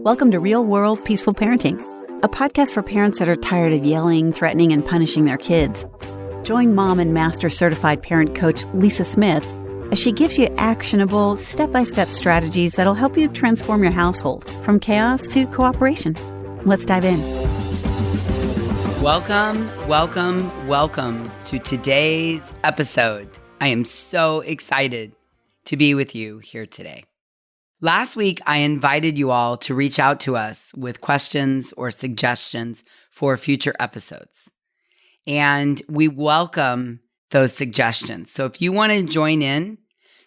Welcome to Real World Peaceful Parenting, a podcast for parents that are tired of yelling, threatening, and punishing their kids. Join mom and master certified parent coach Lisa Smith as she gives you actionable, step-by-step strategies that'll help you transform your household from chaos to cooperation. Let's dive in. Welcome to today's episode. I am so excited to be with you here today. Last week, I invited you all to reach out to us with questions or suggestions for future episodes. And we welcome those suggestions. So if you want to join in,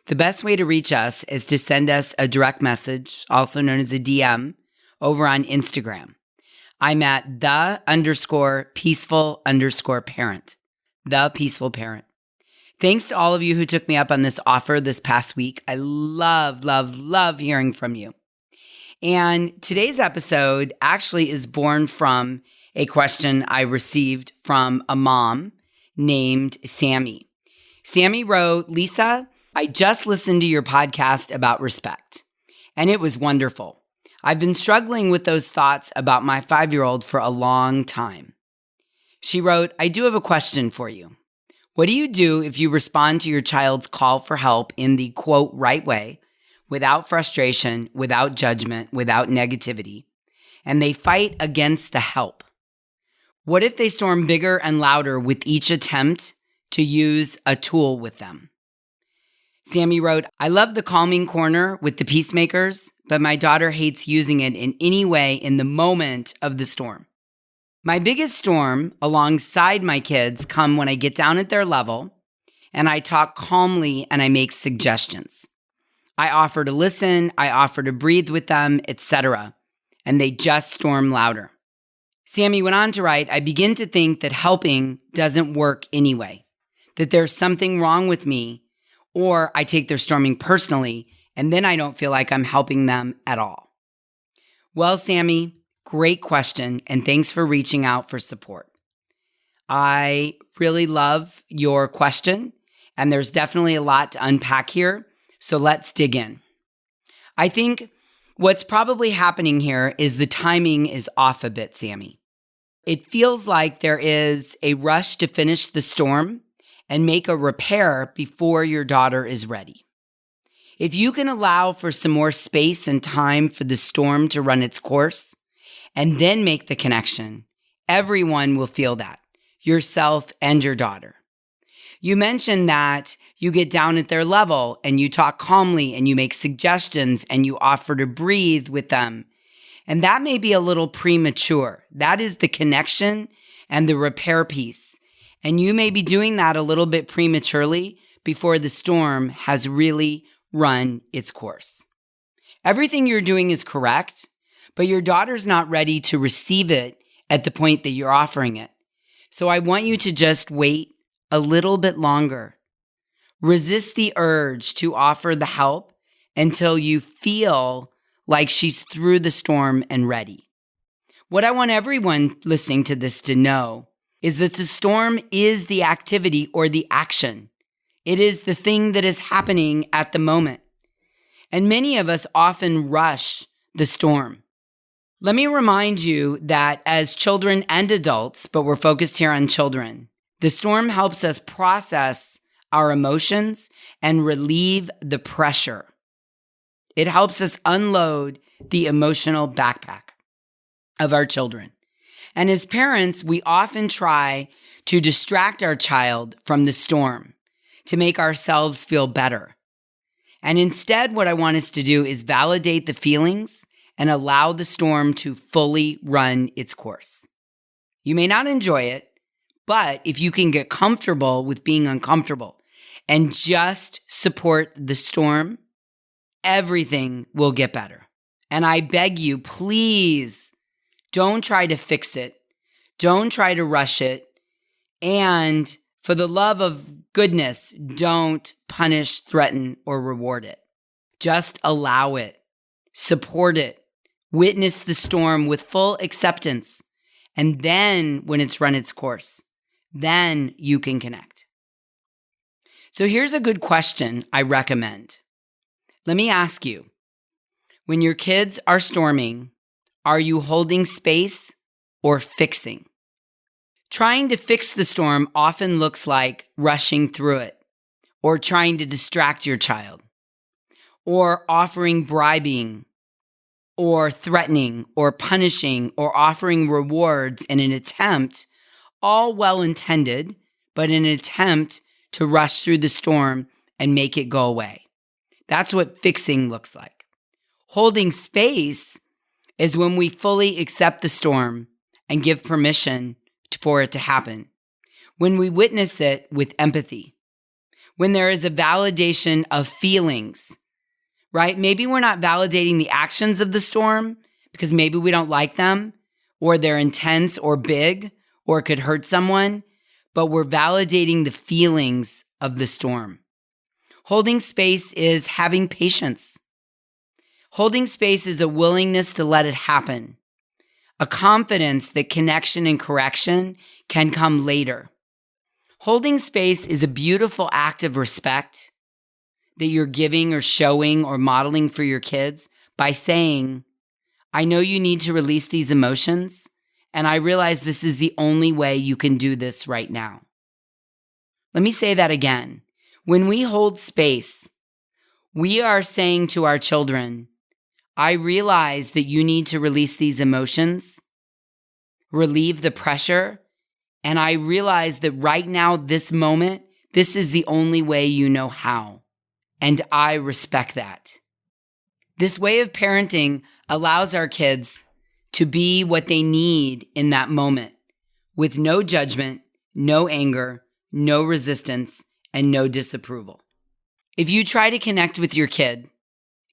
the best way to reach us is to send us a direct message, also known as a DM, over on Instagram. I'm at _peaceful_parent, the peaceful parent. Thanks to all of you who took me up on this offer this past week. I love hearing from you. And today's episode actually is born from a question I received from a mom named Sammy. Sammy wrote, "Lisa, I just listened to your podcast about respect, and it was wonderful. I've been struggling with those thoughts about my 5-year-old for a long time." She wrote, "I do have a question for you. What do you do if you respond to your child's call for help in the, quote, right way, without frustration, without judgment, without negativity, and they fight against the help? What if they storm bigger and louder with each attempt to use a tool with them?" Sammy wrote, "I love the calming corner with the peacemakers, but my daughter hates using it in any way in the moment of the storm. My biggest storm alongside my kids come when I get down at their level and I talk calmly and I make suggestions. I offer to listen, I offer to breathe with them, etc. And they just storm louder." Sammy went on to write, "I begin to think that helping doesn't work anyway, that there's something wrong with me, or I take their storming personally, and then I don't feel like I'm helping them at all." Well, Sammy, great question, and thanks for reaching out for support. I really love your question, and there's definitely a lot to unpack here, so let's dig in. I think what's probably happening here is the timing is off a bit, Sammy. It feels like there is a rush to finish the storm and make a repair before your daughter is ready. If you can allow for some more space and time for the storm to run its course, and then make the connection, everyone will feel that, yourself and your daughter. You mentioned that you get down at their level and you talk calmly and you make suggestions and you offer to breathe with them. And that may be a little premature. That is the connection and the repair piece. And you may be doing that a little bit prematurely before the storm has really run its course. Everything you're doing is correct, but your daughter's not ready to receive it at the point that you're offering it. So I want you to just wait a little bit longer. Resist the urge to offer the help until you feel like she's through the storm and ready. What I want everyone listening to this to know is that the storm is the activity or the action. It is the thing that is happening at the moment. And many of us often rush the storm. Let me remind you that as children and adults, but we're focused here on children, the storm helps us process our emotions and relieve the pressure. It helps us unload the emotional backpack of our children. And as parents, we often try to distract our child from the storm to make ourselves feel better. And instead, what I want us to do is validate the feelings and allow the storm to fully run its course. You may not enjoy it, but if you can get comfortable with being uncomfortable and just support the storm, everything will get better. And I beg you, please don't try to fix it. Don't try to rush it. And for the love of goodness, don't punish, threaten, or reward it. Just allow it. Support it. Witness the storm with full acceptance. And then when it's run its course, then you can connect. So here's a good question I recommend. Let me ask you, when your kids are storming Are you holding space or fixing? Trying to fix the storm often looks like rushing through it, or trying to distract your child, or offering bribing, or threatening, or punishing, or offering rewards in an attempt, all well-intended, but in an attempt to rush through the storm and make it go away. That's what fixing looks like. Holding space is when we fully accept the storm and give permission for it to happen. When we witness it with empathy. When there is a validation of feelings, right? Maybe we're not validating the actions of the storm because maybe we don't like them, or they're intense or big, or could hurt someone, but we're validating the feelings of the storm. Holding space is having patience. Holding space is a willingness to let it happen, a confidence that connection and correction can come later. Holding space is a beautiful act of respect that you're giving or showing or modeling for your kids by saying, I know you need to release these emotions, and I realize this is the only way you can do this right now. Let me say that again. When we hold space, we are saying to our children, I realize that you need to release these emotions, relieve the pressure, and I realize that right now, this moment, this is the only way you know how. And I respect that. This way of parenting allows our kids to be what they need in that moment with no judgment, no anger, no resistance, and no disapproval. If you try to connect with your kid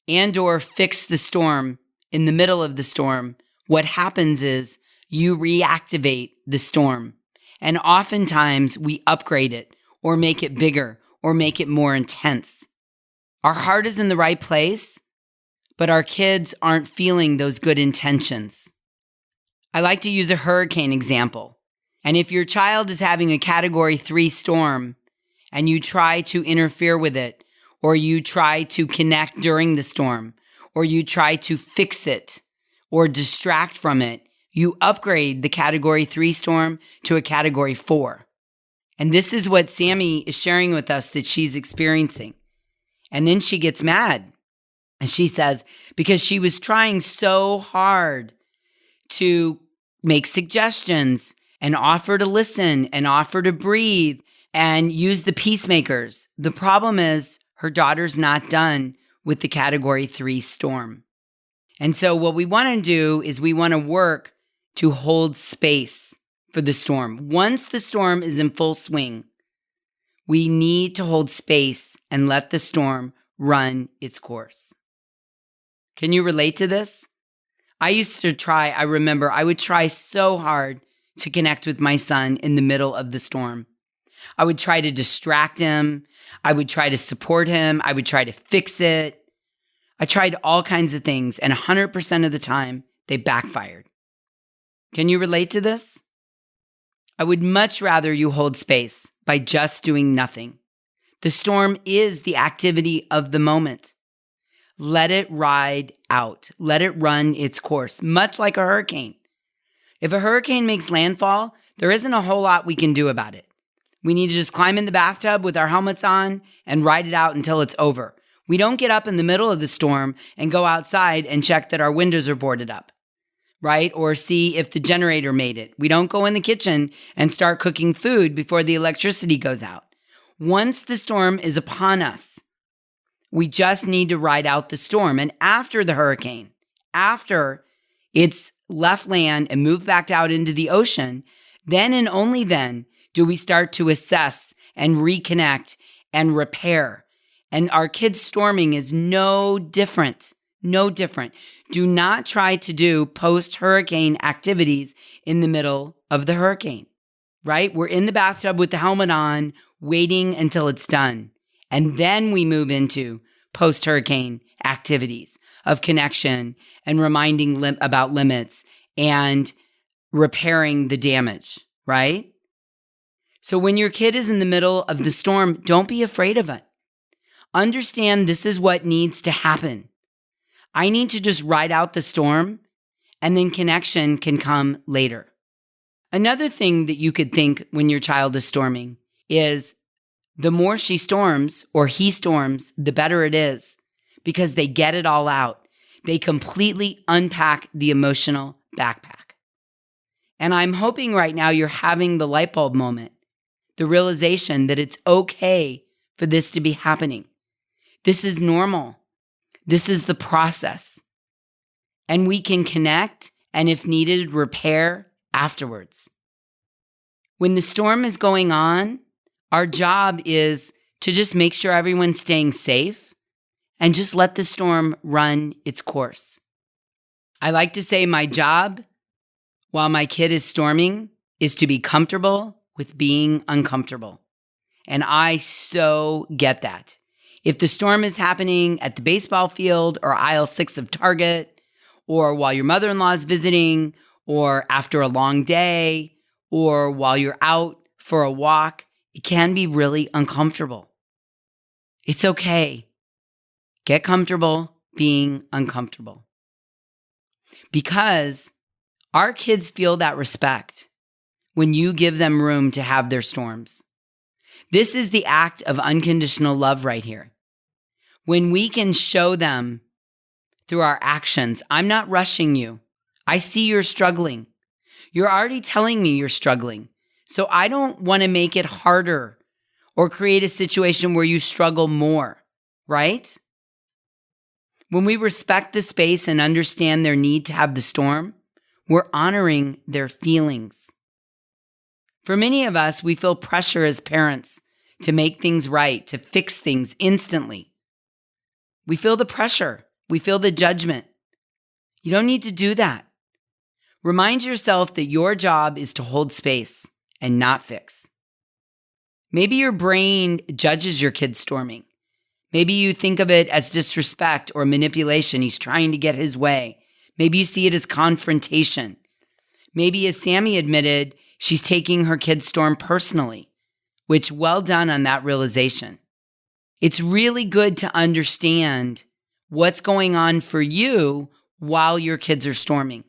and or fix the storm in the middle of the storm, what happens is you reactivate the storm. And oftentimes we upgrade it or make it bigger or make it more intense. Our heart is in the right place, but our kids aren't feeling those good intentions. I like to use a hurricane example. And if your child is having a Category 3 storm and you try to interfere with it, or you try to connect during the storm, or you try to fix it or distract from it, you upgrade the Category 3 storm to a Category 4. And this is what Sammy is sharing with us that she's experiencing. And then she gets mad. And she says, because she was trying so hard to make suggestions and offer to listen and offer to breathe and use the peacemakers. The problem is her daughter's not done with the Category 3 storm. And so what we want to do is we want to work to hold space for the storm. Once the storm is in full swing, we need to hold space and let the storm run its course. Can you relate to this? I remember I would try so hard to connect with my son in the middle of the storm. I would try to distract him. I would try to support him. I would try to fix it. I tried all kinds of things, and 100% of the time, they backfired. Can you relate to this? I would much rather you hold space by just doing nothing. The storm is the activity of the moment. Let it ride out. Let it run its course, much like a hurricane. If a hurricane makes landfall, there isn't a whole lot we can do about it. We need to just climb in the bathtub with our helmets on and ride it out until it's over. We don't get up in the middle of the storm and go outside and check that our windows are boarded up, right? Or see if the generator made it. We don't go in the kitchen and start cooking food before the electricity goes out. Once the storm is upon us, we just need to ride out the storm. And after the hurricane, after it's left land and moved back out into the ocean, then and only then do we start to assess and reconnect and repair. And our kids' storming is no different. No different. Do not try to do post-hurricane activities in the middle of the hurricane, right? We're in the bathtub with the helmet on, waiting until it's done. And then we move into post-hurricane activities of connection and reminding about limits and repairing the damage, right? So when your kid is in the middle of the storm, don't be afraid of it. Understand this is what needs to happen. I need to just ride out the storm and then connection can come later. Another thing that you could think when your child is storming is the more she storms or he storms, the better it is because they get it all out. They completely unpack the emotional backpack. And I'm hoping right now you're having the light bulb moment, the realization that it's okay for this to be happening. This is normal. This is the process. And we can connect and, if needed, repair afterwards. When the storm is going on, our job is to just make sure everyone's staying safe and just let the storm run its course. I like to say my job while my kid is storming is to be comfortable with being uncomfortable. And I so get that. If the storm is happening at the baseball field or aisle 6 of Target, or while your mother-in-law is visiting, or after a long day, or while you're out for a walk, it can be really uncomfortable. It's okay. Get comfortable being uncomfortable. Because our kids feel that respect when you give them room to have their storms. This is the act of unconditional love right here. When we can show them through our actions, I'm not rushing you. I see you're struggling. You're already telling me you're struggling. So I don't want to make it harder or create a situation where you struggle more, right? When we respect the space and understand their need to have the storm, we're honoring their feelings. For many of us, we feel pressure as parents to make things right, to fix things instantly. We feel the pressure. We feel the judgment. You don't need to do that. Remind yourself that your job is to hold space and not fix. Maybe your brain judges your kid storming. Maybe you think of it as disrespect or manipulation. He's trying to get his way. Maybe you see it as confrontation. Maybe, as Sammy admitted, she's taking her kid's storm personally, which well done on that realization. It's really good to understand what's going on for you while your kids are storming.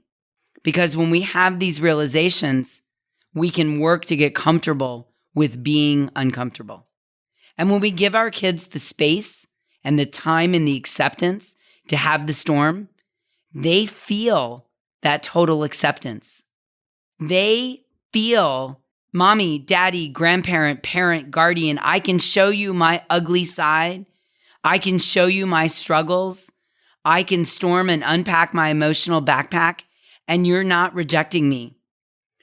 Because when we have these realizations, we can work to get comfortable with being uncomfortable. And when we give our kids the space and the time and the acceptance to have the storm, they feel that total acceptance. They feel, mommy, daddy, grandparent, parent, guardian, I can show you my ugly side. I can show you my struggles. I can storm and unpack my emotional backpack, and you're not rejecting me.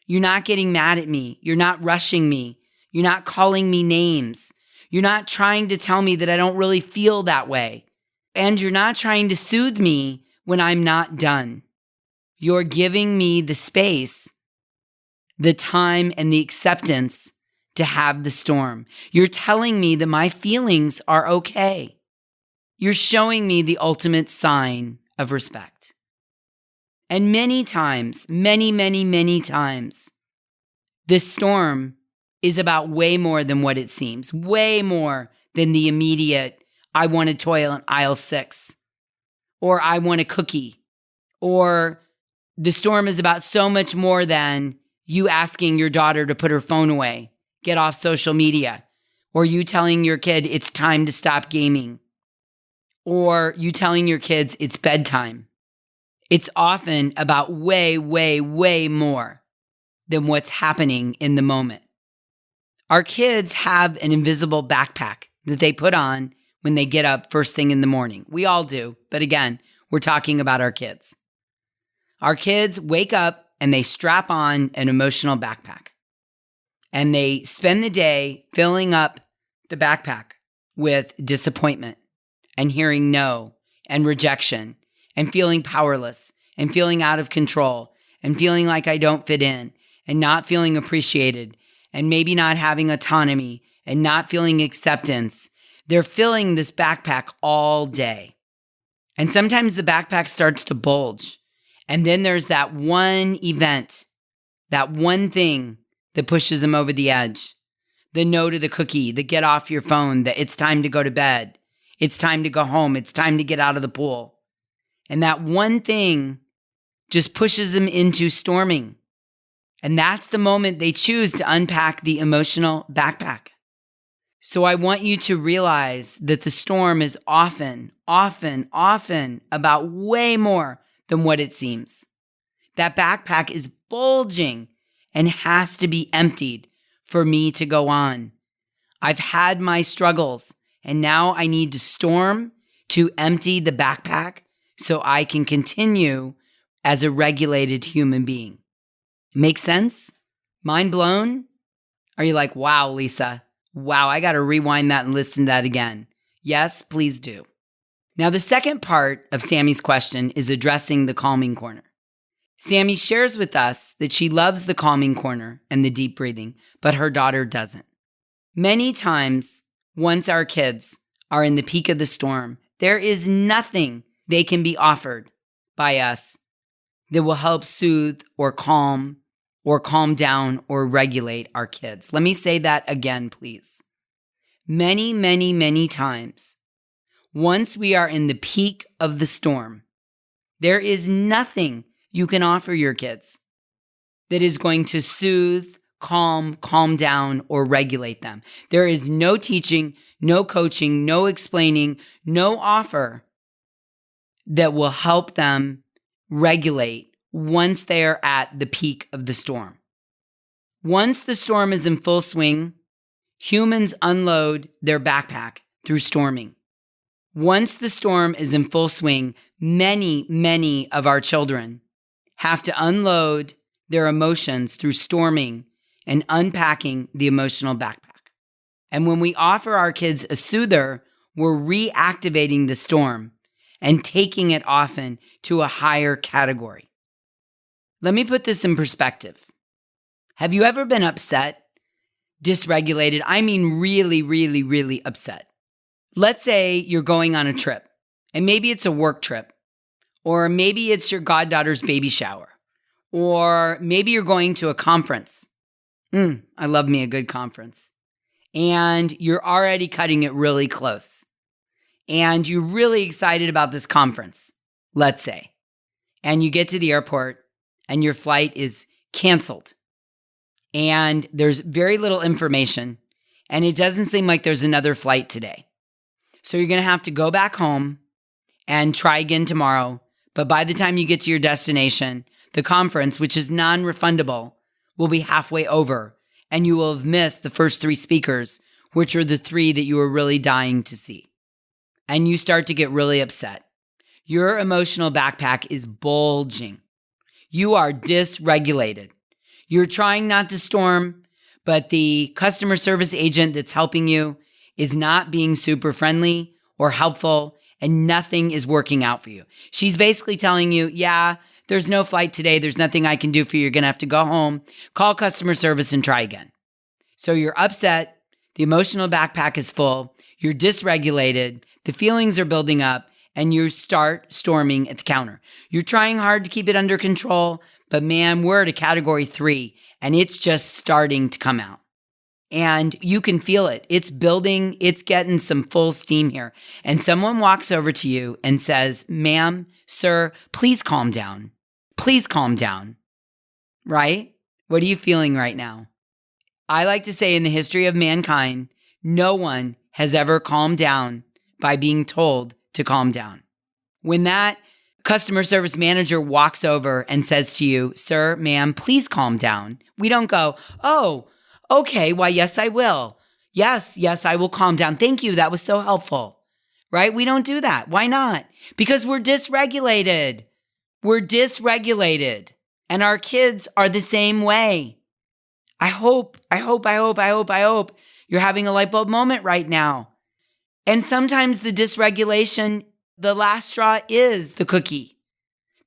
You're not getting mad at me. You're not rushing me. You're not calling me names. You're not trying to tell me that I don't really feel that way. And you're not trying to soothe me when I'm not done. You're giving me the space, the time, and the acceptance to have the storm. You're telling me that my feelings are okay. You're showing me the ultimate sign of respect. And many times, many times, this storm is about way more than what it seems, way more than the immediate, I want a toy in aisle 6, or I want a cookie, or the storm is about so much more than you asking your daughter to put her phone away, get off social media, or you telling your kid it's time to stop gaming, or you telling your kids it's bedtime. It's often about way more than what's happening in the moment. Our kids have an invisible backpack that they put on when they get up first thing in the morning. We all do, but again, we're talking about our kids. Our kids wake up and they strap on an emotional backpack. And they spend the day filling up the backpack with disappointment and hearing no and rejection and feeling powerless and feeling out of control and feeling like I don't fit in and not feeling appreciated and maybe not having autonomy and not feeling acceptance. They're filling this backpack all day. And sometimes the backpack starts to bulge. And then there's that one event, that one thing that pushes them over the edge. The no to the cookie, the get off your phone, the it's time to go to bed. It's time to go home. It's time to get out of the pool. And that one thing just pushes them into storming. And that's the moment they choose to unpack the emotional backpack. So I want you to realize that the storm is often about way more than what it seems. That backpack is bulging and has to be emptied for me to go on. I've had my struggles, and now I need to storm to empty the backpack so I can continue as a regulated human being. Make sense? Mind blown? Are you like, wow, Lisa? Wow, I got to rewind that and listen to that again. Yes, please do. Now, the second part of Sammy's question is addressing the calming corner. Sammy shares with us that she loves the calming corner and the deep breathing, but her daughter doesn't. Many times, once our kids are in the peak of the storm, there is nothing they can be offered by us that will help soothe or calm down or regulate our kids. Let me say that again, please. Many times, once we are in the peak of the storm, there is nothing you can offer your kids that is going to soothe, calm down, or regulate them. There is no teaching, no coaching, no explaining, no offer that will help them regulate once they are at the peak of the storm. Once the storm is in full swing, humans unload their backpack through storming. Once the storm is in full swing, many of our children have to unload their emotions through storming and unpacking the emotional backpack. And when we offer our kids a soother, we're reactivating the storm and taking it often to a higher category. Let me put this in perspective. Have you ever been upset, dysregulated? I mean, really upset. Let's say you're going on a trip, and maybe it's a work trip, or maybe it's your goddaughter's baby shower, or maybe you're going to a conference. I love me a good conference. And you're already cutting it really close. And you're really excited about this conference, let's say. And you get to the airport and your flight is canceled. And there's very little information. And it doesn't seem like there's another flight today. So you're going to have to go back home and try again tomorrow. But by the time you get to your destination, the conference, which is non-refundable, will be halfway over. And you will have missed the first 3 speakers, which are the 3 that you were really dying to see. And you start to get really upset. Your emotional backpack is bulging. You are dysregulated. You're trying not to storm, but the customer service agent that's helping you is not being super friendly or helpful, and nothing is working out for you. She's basically telling you, yeah, there's no flight today. There's nothing I can do for you. You're going to have to go home, call customer service, and try again. So you're upset. The emotional backpack is full. You're dysregulated. The feelings are building up, and you start storming at the counter. You're trying hard to keep it under control, but man, we're at a category 3, and it's just starting to come out. And you can feel it. It's building. It's getting some full steam here. And someone walks over to you and says, ma'am, sir, please calm down. Please calm down. Right? What are you feeling right now? I like to say in the history of mankind, no one has ever calmed down by being told to calm down. When that customer service manager walks over and says to you, sir, ma'am, please calm down, we don't go, oh, okay, why, yes, I will. Yes, I will calm down. Thank you. That was so helpful. Right? We don't do that. Why not? Because we're dysregulated. We're dysregulated. And our kids are the same way. I hope you're having a light bulb moment right now. And sometimes the dysregulation, the last straw is the cookie.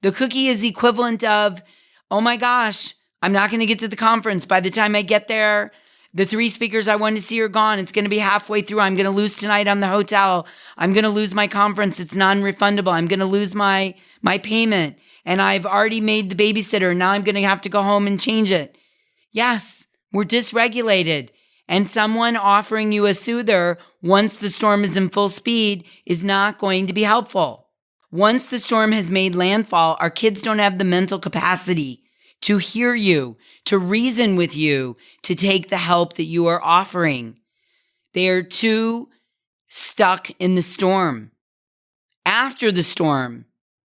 The cookie is the equivalent of, oh my gosh, I'm not going to get to the conference. By the time I get there, the 3 speakers I wanted to see are gone. It's going to be halfway through. I'm going to lose tonight on the hotel. I'm going to lose my conference. It's non-refundable. I'm going to lose my payment. And I've already made the babysitter. Now I'm going to have to go home and change it. Yes, we're dysregulated. And someone offering you a soother once the storm is in full speed is not going to be helpful. Once the storm has made landfall, our kids don't have the mental capacity to hear you, to reason with you, to take the help that you are offering. They are too stuck in the storm. After the storm,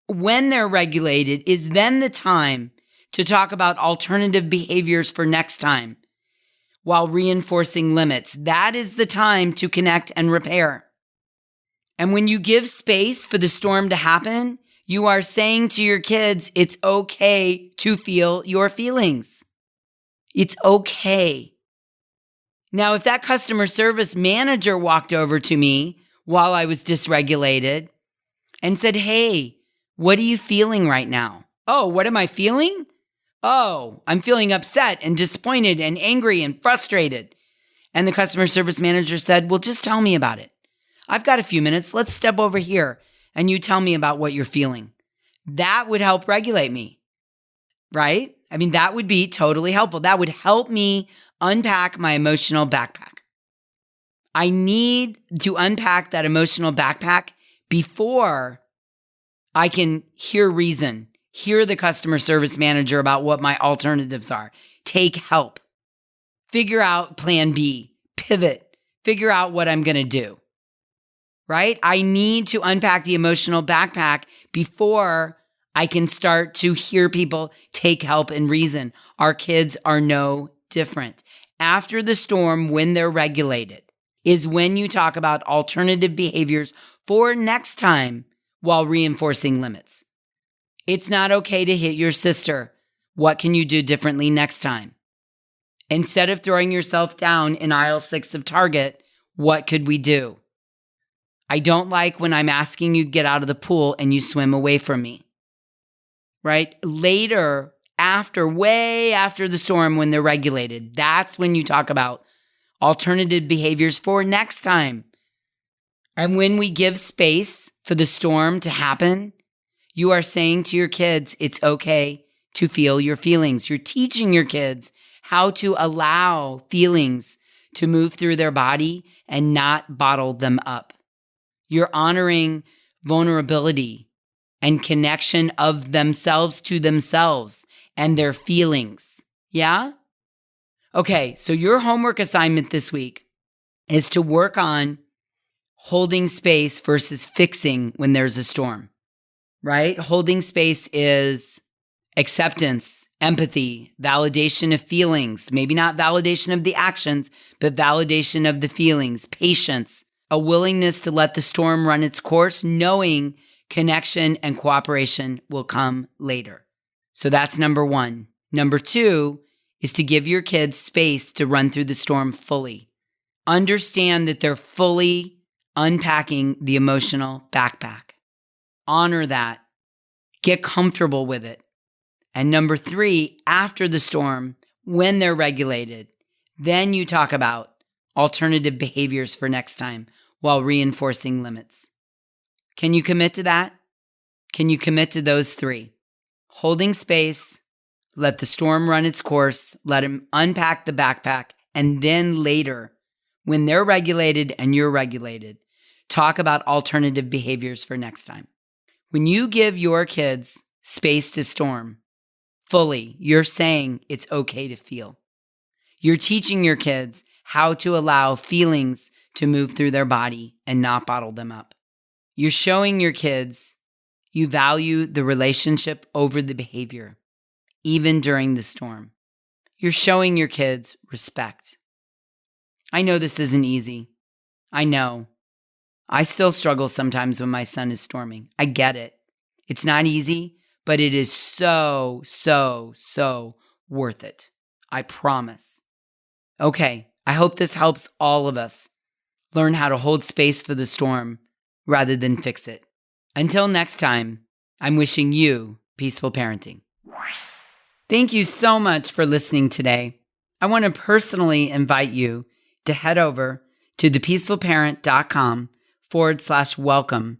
when they're regulated, is then the time to talk about alternative behaviors for next time while reinforcing limits. That is the time to connect and repair. And when you give space for the storm to happen, you are saying to your kids, it's okay to feel your feelings. It's okay. Now, if that customer service manager walked over to me while I was dysregulated and said, hey, what are you feeling right now? Oh, what am I feeling? Oh, I'm feeling upset and disappointed and angry and frustrated. And the customer service manager said, well, just tell me about it. I've got a few minutes. Let's step over here and you tell me about what you're feeling. That would help regulate me, right? I mean, that would be totally helpful. That would help me unpack my emotional backpack. I need to unpack that emotional backpack before I can hear reason, hear the customer service manager about what my alternatives are, take help, figure out plan B, pivot, figure out what I'm going to do, right? I need to unpack the emotional backpack before I can start to hear people take help and reason. Our kids are no different. After the storm, when they're regulated, is when you talk about alternative behaviors for next time while reinforcing limits. It's not okay to hit your sister. What can you do differently next time? Instead of throwing yourself down in aisle 6 of Target, what could we do? I don't like when I'm asking you to get out of the pool and you swim away from me, right? Later, way after the storm, when they're regulated, that's when you talk about alternative behaviors for next time. And when we give space for the storm to happen, you are saying to your kids, it's okay to feel your feelings. You're teaching your kids how to allow feelings to move through their body and not bottle them up. You're honoring vulnerability and connection of themselves to themselves and their feelings. Yeah? Okay, so your homework assignment this week is to work on holding space versus fixing when there's a storm, right? Holding space is acceptance, empathy, validation of feelings, maybe not validation of the actions, but validation of the feelings, patience, a willingness to let the storm run its course, knowing connection and cooperation will come later. So that's number 1. Number 2 is to give your kids space to run through the storm fully. Understand that they're fully unpacking the emotional backpack. Honor that. Get comfortable with it. And number 3, after the storm, when they're regulated, then you talk about alternative behaviors for next time while reinforcing limits. Can you commit to that? Can you commit to those 3? Holding space, let the storm run its course, let them unpack the backpack, and then later, when they're regulated and you're regulated, talk about alternative behaviors for next time. When you give your kids space to storm fully, you're saying it's okay to feel. You're teaching your kids how to allow feelings to move through their body and not bottle them up. You're showing your kids you value the relationship over the behavior, even during the storm. You're showing your kids respect. I know this isn't easy. I know. I still struggle sometimes when my son is storming. I get it. It's not easy, but it is so worth it. I promise. Okay, I hope this helps all of us learn how to hold space for the storm rather than fix it. Until next time, I'm wishing you peaceful parenting. Thank you so much for listening today. I want to personally invite you to head over to thepeacefulparent.com/welcome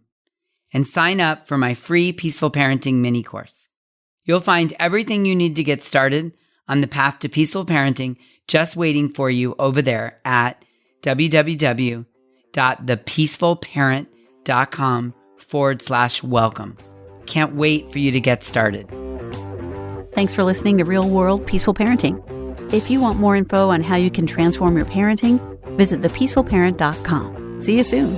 and sign up for my free Peaceful Parenting mini course. You'll find everything you need to get started on the path to peaceful parenting just waiting for you over there at www.thepeacefulparent.com /welcome. Can't wait for you to get started. Thanks for listening to Real World Peaceful Parenting. If you want more info on how you can transform your parenting, visit thepeacefulparent.com. See you soon.